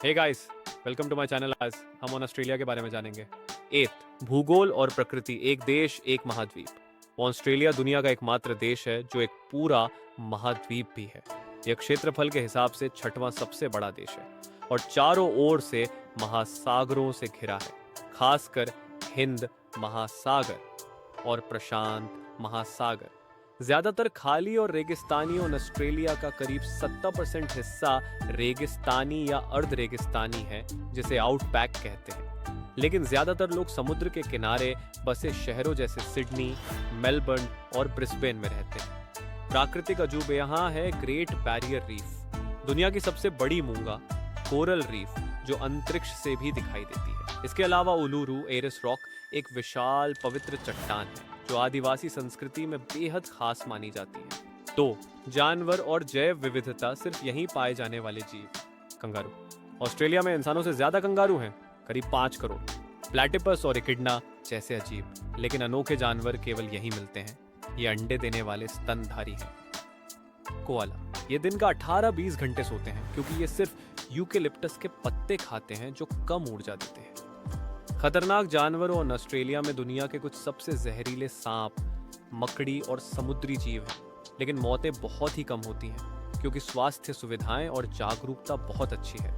Hey guys, welcome to my channel. आज हम Australia के बारे में जानेंगे। एट, भूगोल और प्रकृति। एक देश, एक महाद्वीप। ऑस्ट्रेलिया दुनिया का एकमात्र देश है जो एक पूरा महाद्वीप भी है। यह क्षेत्रफल के हिसाब से छठवां सबसे बड़ा देश है और चारों ओर से महासागरों से घिरा है, खासकर हिंद महासागर और प्रशांत महासागर। ज्यादातर खाली और रेगिस्तानी ऑस्ट्रेलिया का करीब 70% हिस्सा रेगिस्तानी या अर्ध रेगिस्तानी है, जिसे आउटबैक कहते हैं। लेकिन ज्यादातर लोग समुद्र के किनारे बसे शहरों जैसे सिडनी, मेलबर्न और ब्रिस्बेन में रहते हैं। प्राकृतिक अजूबे यहाँ है ग्रेट बैरियर रीफ, दुनिया की सबसे बड़ी मूंगा, कोरल रीफ जो अंतरिक्ष से भी दिखाई देती है। इसके अलावा उलुरु एरिस रॉक एक विशाल पवित्र चट्टान है जो आदिवासी संस्कृति में बेहद खास मानी जाती है। तो जानवर और जैव विविधता सिर्फ यहीं पाए जाने वाले जीव। कंगारू। ऑस्ट्रेलिया में इंसानों से ज्यादा कंगारू हैं, करीब 5 करोड़। प्लैटिपस और इकिडना जैसे अजीब लेकिन अनोखे जानवर केवल यहीं मिलते हैं। ये अंडे देने वाले स्तनधारी हैं। कोआला। ये दिन का 18-20 घंटे सोते हैं क्योंकि ये सिर्फ यूकेलिप्टस के पत्ते खाते हैं जो कम ऊर्जा देते हैं। खतरनाक जानवरों और ऑस्ट्रेलिया में दुनिया के कुछ सबसे जहरीले सांप, मकड़ी और समुद्री जीव हैं, लेकिन मौतें बहुत ही कम होती हैं क्योंकि स्वास्थ्य सुविधाएं और जागरूकता बहुत अच्छी है।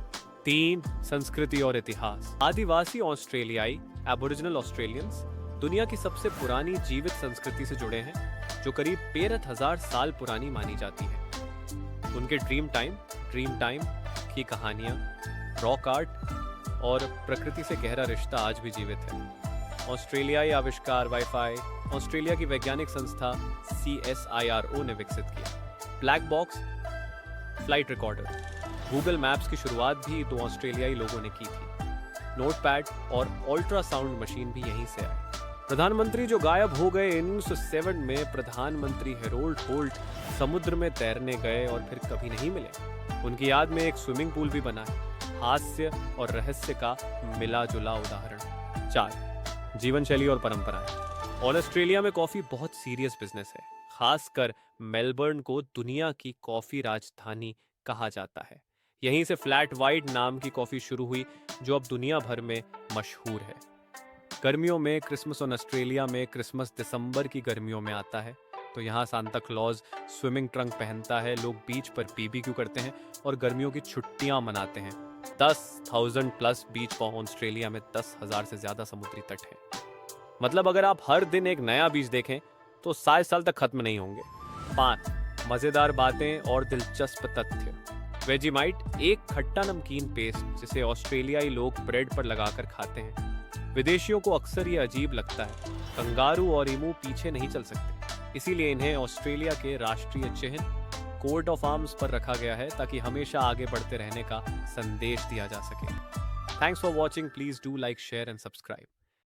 3, संस्कृति और इतिहास। आदिवासी ऑस्ट्रेलियाई एबोरिजिनल ऑस्ट्रेलियंस दुनिया की सबसे पुरानी जीवित संस्कृति से जुड़े हैं जो करीब 13,000 साल पुरानी मानी जाती है। उनके ड्रीम टाइम की कहानियां, रॉक आर्ट और प्रकृति से गहरा रिश्ता आज भी जीवित है। ऑस्ट्रेलियाई आविष्कार वाईफाई ऑस्ट्रेलिया की वैज्ञानिक संस्था CSIRO ने विकसित किया। Black box flight recorder. Google maps की शुरुआत भी 2 ऑस्ट्रेलियाई लोगों ने की थी। नोटपैड और अल्ट्रासाउंड मशीन भी यहीं से आई। प्रधानमंत्री जो गायब हो गए। 1907 में प्रधानमंत्री हेरोल्ड होल्ट समुद्र में तैरने गए और फिर कभी नहीं मिले। उनकी याद में एक स्विमिंग पूल भी बना है। हास्य और रहस्य का मिला जुला उदाहरण। 4, जीवन शैली और परंपराएं। ऑस्ट्रेलिया में कॉफी बहुत सीरियस बिजनेस है। खासकर मेलबर्न को दुनिया की कॉफी राजधानी कहा जाता है। यहीं से फ्लैट वाइट नाम की कॉफी शुरू हुई जो अब दुनिया भर में मशहूर है। गर्मियों में क्रिसमस ऑस्ट्रेलिया में क्रिसमस दिसंबर की गर्मियों में आता है, तो यहाँ सांता क्लॉज स्विमिंग ट्रंक पहनता है। लोग बीच पर BBQ करते हैं और गर्मियों की छुट्टियां मनाते हैं। 10,000 प्लस बीच पर ऑस्ट्रेलिया में 10,000 से ज्यादा समुद्री तट हैं। मतलब अगर आप हर दिन एक नया बीच देखें तो 60 साल तक खत्म नहीं होंगे। 5, मजेदार बातें और दिलचस्प तथ्य। वेजीमाइट एक खट्टा नमकीन पेस्ट जिसे ऑस्ट्रेलियाई लोग ब्रेड पर लगाकर खाते हैं। विदेशियों को अक्सर ये अजीब लगता है। कंगारू और ईमू पीछे नहीं चल सकते, इसीलिए इन्हें ऑस्ट्रेलिया के राष्ट्रीय चिन्ह कोट ऑफ आर्म्स पर रखा गया है ताकि हमेशा आगे बढ़ते रहने का संदेश दिया जा सके। Thanks for watching. Please do like, share and subscribe.